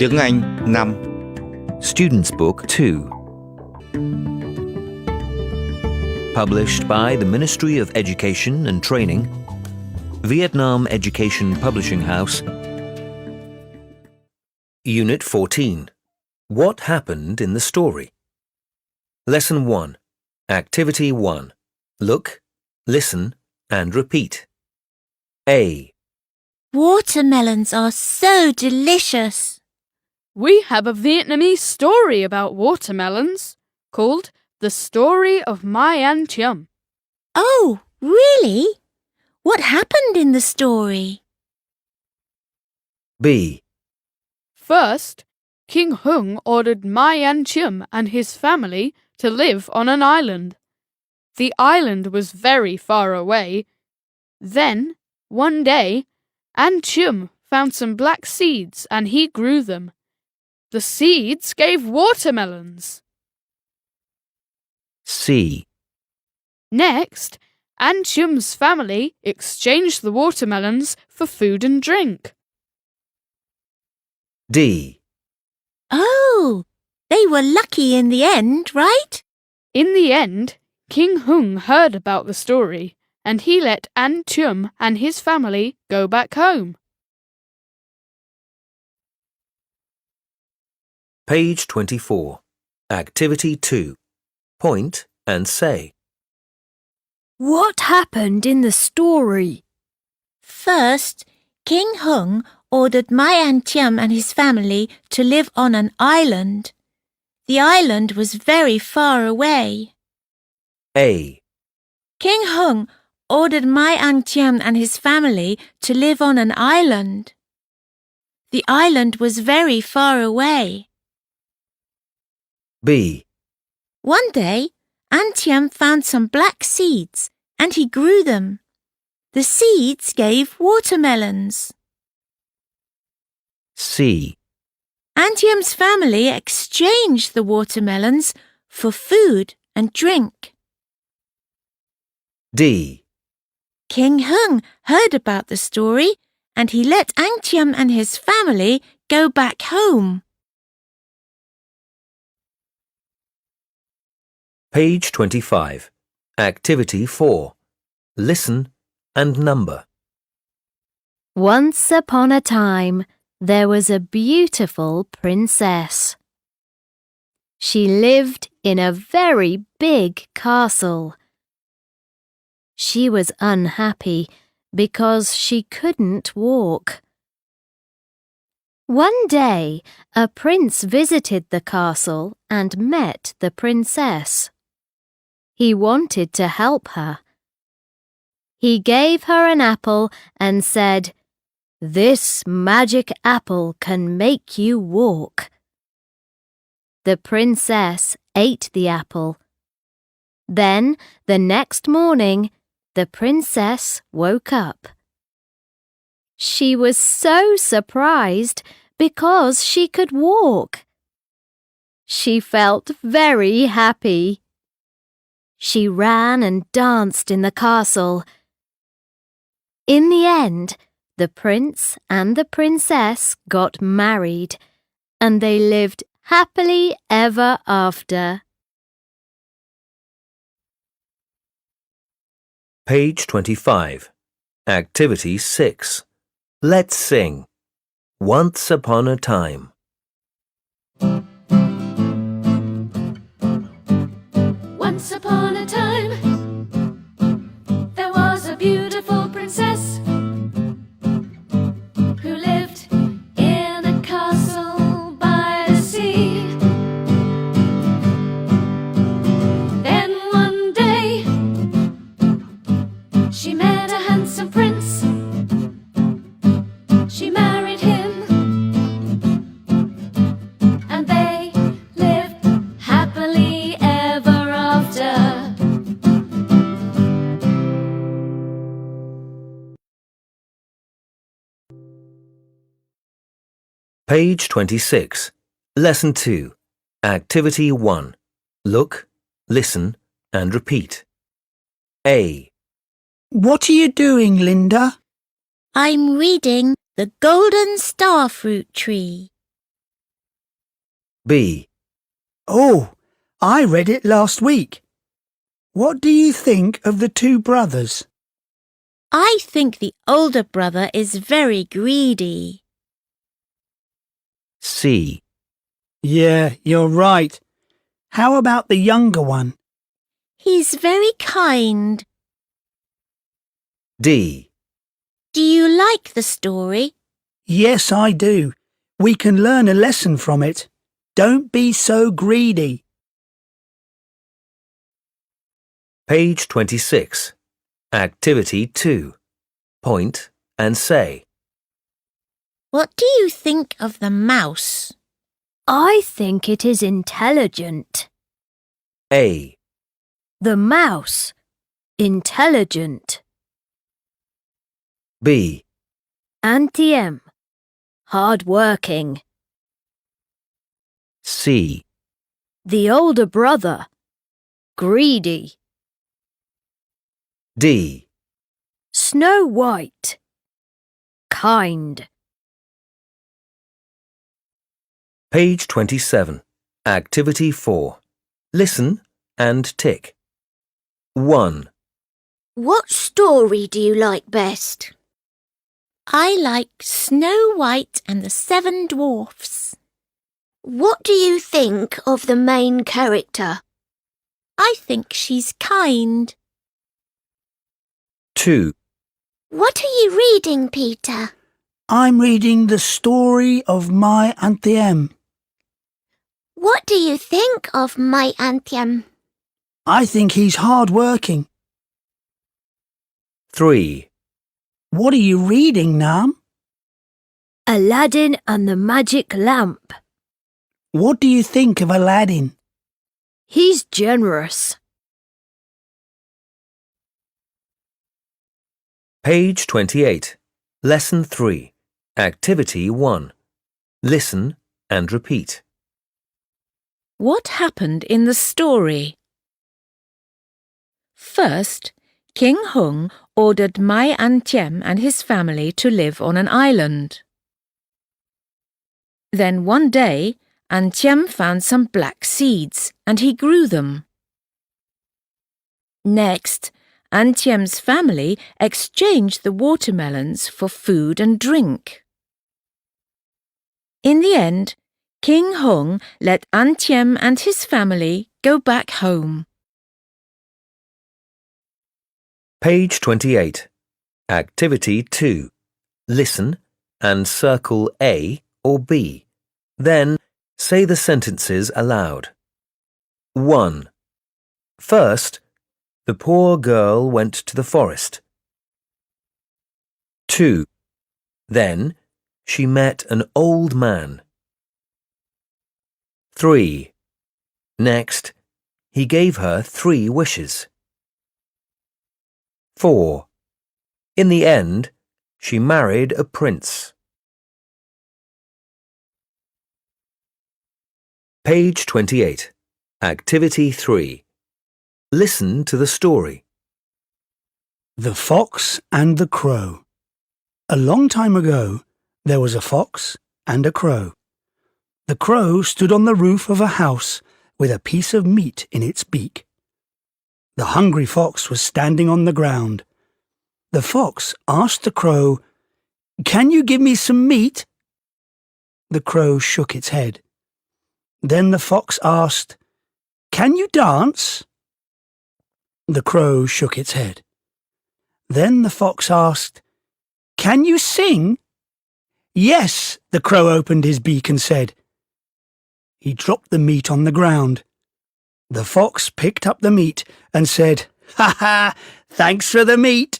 Tiếng Anh 5. Student's Book 2. Published by the Ministry of Education and Training, Vietnam Education Publishing House. Unit 14. What happened in the story? Lesson 1. Activity 1. Look, listen, and repeat. A. Watermelons are so delicious. We have a Vietnamese story about watermelons called The Story of My An Chum. Oh, really? What happened in the story? B. First, King Hung ordered My An Chum and his family to live on an island. The island was very far away. Then, one day, An Chum found some black seeds and he grew them. The seeds gave watermelons. C. Next, An Chum's family exchanged the watermelons for food and drink. D. Oh, they were lucky in the end, right? In the end, King Hung heard about the story and he let An Chum and his family go back home. Page 24. Activity 2. Point and say. What happened in the story? First, King Hung ordered My An Chum and his family to live on an island. The island was very far away. A. King Hung ordered My An Chum and his family to live on an island. The island was very far away. B. One day, An Chum found some black seeds and he grew them. The seeds gave watermelons. C. An Chum's family exchanged the watermelons for food and drink. D. King Hung heard about the story and he let An Chum and his family go back home. Page 25. Activity 4. Listen and number. Once upon a time, there was a beautiful princess. She lived in a very big castle. She was unhappy because she couldn't walk. One day, a prince visited the castle and met the princess. He wanted to help her. He gave her an apple and said, "This magic apple can make you walk." The princess ate the apple. Then, the next morning, the princess woke up. She was so surprised because she could walk. She felt very happy. She ran and danced in the castle. In the end, the prince and the princess got married, and they lived happily ever after. Page 25. Activity 6. Let's sing. Once upon a time. Once upon a time, there was a beautiful princess who lived in a castle by the sea. Then one day, she met a handsome prince. She married him, and they lived happily ever after. Page 26. Lesson 2. Activity 1. Look, listen, and repeat. A. What are you doing, Linda? I'm reading The Golden Starfruit Tree. B. Oh, I read it last week. What do you think of the two brothers? I think the older brother is very greedy. C. Yeah, you're right. How about the younger one? He's very kind. D. Do you like the story? Yes, I do. We can learn a lesson from it. Don't be so greedy. Page 26. Activity 2. Point and say. What do you think of the mouse? I think it is intelligent. A. The mouse. Intelligent. B. Auntie M. Hard-working. C. The older brother. Greedy. D. Snow White. Kind. Page 27. Activity 4. Listen and tick. 1. What story do you like best? I like Snow White and the Seven Dwarfs. What do you think of the main character? I think she's kind. 2. What are you reading, Peter? I'm reading the story of my Auntie M. What do you think of my Auntie M? I think he's hard-working. 3. What are you reading, Nam? Aladdin and the Magic Lamp. What do you think of Aladdin? He's generous. Page 28. Lesson 3. Activity 1. Listen and repeat. What happened in the story? First, King Hung ordered Mai Antiem and his family to live on an island. Then one day, Antiem found some black seeds and he grew them. Next, Antiem's family exchanged the watermelons for food and drink. In the end, King Hung let Antiem and his family go back home. Page 28. Activity 2. Listen and circle A or B. Then say the sentences aloud. 1. First, the poor girl went to the forest. 2. Then, she met an old man. 3. Next, he gave her 3 wishes. 4. In the end, she married a prince. Page 28. Activity 3. Listen to the story. The Fox and the Crow. A long time ago, there was a fox and a crow. The crow stood on the roof of a house with a piece of meat in its beak. The hungry fox was standing on the ground. The fox asked the crow, "Can you give me some meat?" The crow shook its head. Then the fox asked, "Can you dance?" The crow shook its head. Then the fox asked, "Can you sing?" "Yes," the crow opened his beak and said. He dropped the meat on the ground. The fox picked up the meat and said, "Ha ha, thanks for the meat."